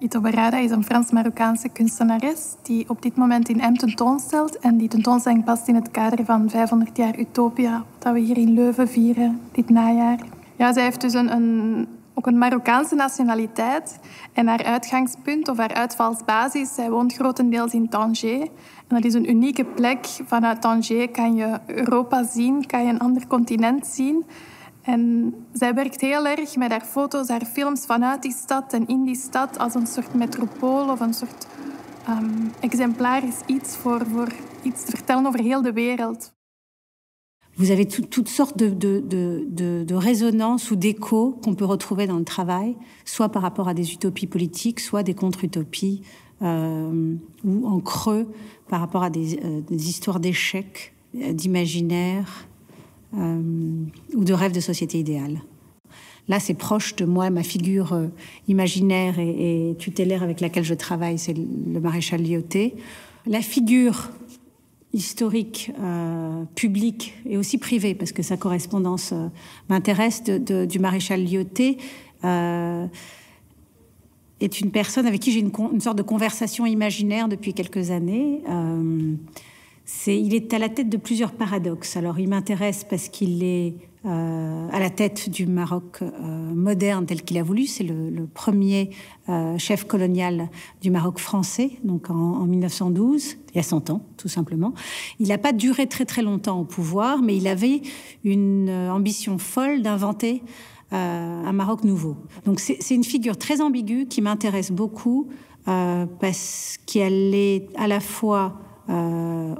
Ito Berada is een Frans-Marokkaanse kunstenares die op dit moment in Em tentoonstelt. En die tentoonstelling past in het kader van 500 jaar Utopia, dat we hier in Leuven vieren dit najaar. Ja, zij heeft dus ook een Marokkaanse nationaliteit. En haar uitgangspunt of haar uitvalsbasis, zij woont grotendeels in Tanger. En dat is een unieke plek. Vanuit Tanger kan je Europa zien, kan je een ander continent zien. En zij werkt heel erg met haar foto's, haar films vanuit die stad en in die stad als een soort metropool of een soort exemplarisch iets voor iets te vertellen over heel de wereld. Vous avez toutes sortes de résonances ou d'échos qu'on peut retrouver dans le travail, soit par rapport à des utopies politiques, soit des contre-utopies, ou en creux par rapport à des histoires d'échecs, d'imaginaire, ou de rêves de société idéale. Là, c'est proche de moi, ma figure imaginaire et tutélaire avec laquelle je travaille, c'est le maréchal Lyautey. La figure historique, publique et aussi privée, parce que sa correspondance m'intéresse, du maréchal Lyautey, est une personne avec qui j'ai une sorte de conversation imaginaire depuis quelques années. Il est à la tête de plusieurs paradoxes. Alors, il m'intéresse parce qu'il est à la tête du Maroc moderne tel qu'il a voulu. C'est le premier chef colonial du Maroc français, donc en 1912, il y a 100 ans, tout simplement. Il n'a pas duré très très longtemps au pouvoir, mais il avait une ambition folle d'inventer un Maroc nouveau. Donc c'est une figure très ambiguë qui m'intéresse beaucoup parce qu'elle est à la fois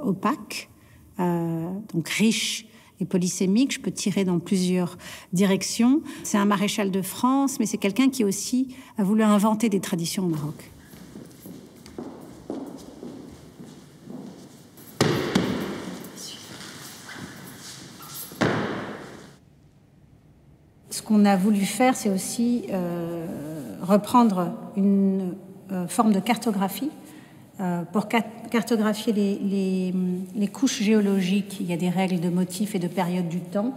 opaque, donc riche et polysémique. Je peux tirer dans plusieurs directions. C'est un maréchal de France, mais c'est quelqu'un qui aussi a voulu inventer des traditions au Maroc. Ce qu'on a voulu faire, c'est aussi reprendre une forme de cartographie pour cartographier les couches géologiques. Il y a des règles de motifs et de périodes du temps.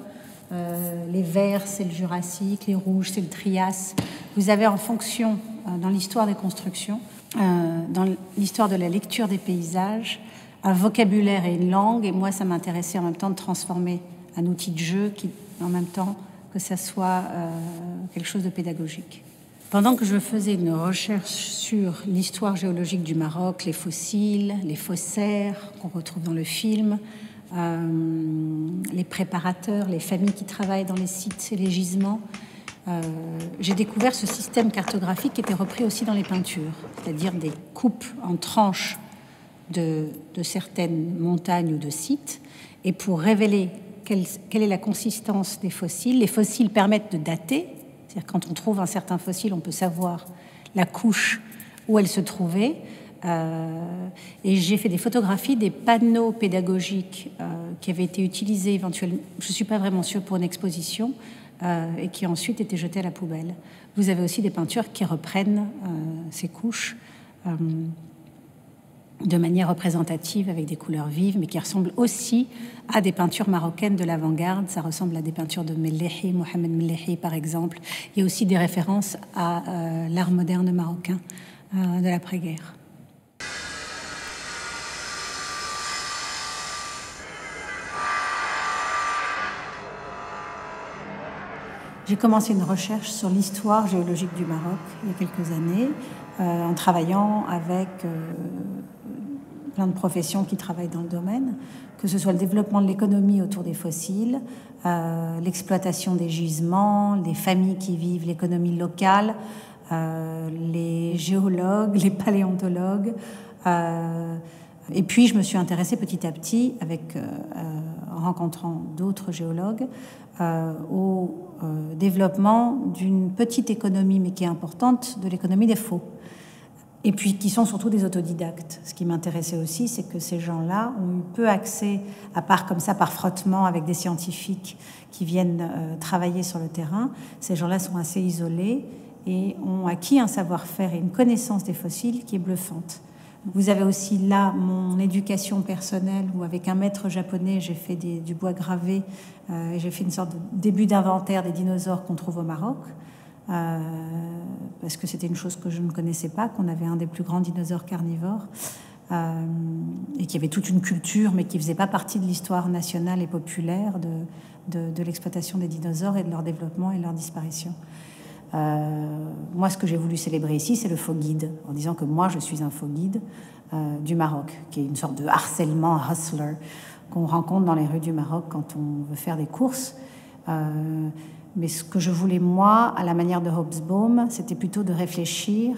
Les verts, c'est le Jurassique, les rouges, c'est le Trias. Vous avez en fonction, dans l'histoire des constructions, dans l'histoire de la lecture des paysages, un vocabulaire et une langue. Et moi, ça m'intéressait en même temps de transformer un outil de jeu qui, en même temps, que ça soit quelque chose de pédagogique. Pendant que je faisais une recherche sur l'histoire géologique du Maroc, les fossiles, les faussaires qu'on retrouve dans le film, les préparateurs, les familles qui travaillent dans les sites et les gisements, j'ai découvert ce système cartographique qui était repris aussi dans les peintures, c'est-à-dire des coupes en tranches de certaines montagnes ou de sites, et pour révéler quelle est la consistance des fossiles. Les fossiles permettent de dater. C'est-à-dire quand on trouve un certain fossile, on peut savoir la couche où elle se trouvait. Et j'ai fait des photographies des panneaux pédagogiques qui avaient été utilisés éventuellement, je ne suis pas vraiment sûre, pour une exposition, et qui ensuite étaient jetés à la poubelle. Vous avez aussi des peintures qui reprennent ces couches de manière représentative avec des couleurs vives, mais qui ressemblent aussi à des peintures marocaines de l'avant-garde. Ça ressemble à des peintures de Mellehi, Mohamed Mellehi par exemple. Il y a aussi des références à l'art moderne marocain de l'après-guerre. J'ai commencé une recherche sur l'histoire géologique du Maroc il y a quelques années, en travaillant avec plein de professions qui travaillent dans le domaine, que ce soit le développement de l'économie autour des fossiles, l'exploitation des gisements, les familles qui vivent l'économie locale, les géologues, les paléontologues. Et puis je me suis intéressée petit à petit, en rencontrant d'autres géologues, au développement d'une petite économie, mais qui est importante, de l'économie des faux. Et puis qui sont surtout des autodidactes. Ce qui m'intéressait aussi, c'est que ces gens-là ont eu peu accès, à part comme ça, par frottement avec des scientifiques qui viennent travailler sur le terrain. Ces gens-là sont assez isolés et ont acquis un savoir-faire et une connaissance des fossiles qui est bluffante. Vous avez aussi là mon éducation personnelle où avec un maître japonais, j'ai fait du bois gravé et j'ai fait une sorte de début d'inventaire des dinosaures qu'on trouve au Maroc. parce que c'était une chose que je ne connaissais pas, qu'on avait un des plus grands dinosaures carnivores, et qu'il y avait toute une culture, mais qui ne faisait pas partie de l'histoire nationale et populaire de l'exploitation des dinosaures et de leur développement et de leur disparition. Moi, ce que j'ai voulu célébrer ici, c'est le faux guide, en disant que moi, je suis un faux guide du Maroc, qui est une sorte de harcèlement, hustler, qu'on rencontre dans les rues du Maroc quand on veut faire des courses. Mais ce que je voulais, moi, à la manière de Hobsbawm, c'était plutôt de réfléchir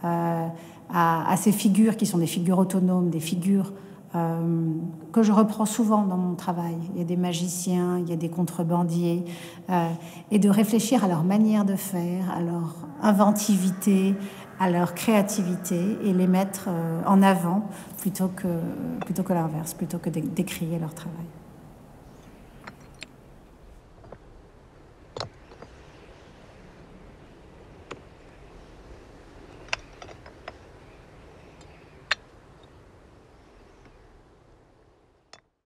à ces figures qui sont des figures autonomes, des figures que je reprends souvent dans mon travail. Il y a des magiciens, il y a des contrebandiers, et de réfléchir à leur manière de faire, à leur inventivité, à leur créativité, et les mettre en avant plutôt que l'inverse, plutôt que d'écrire leur travail.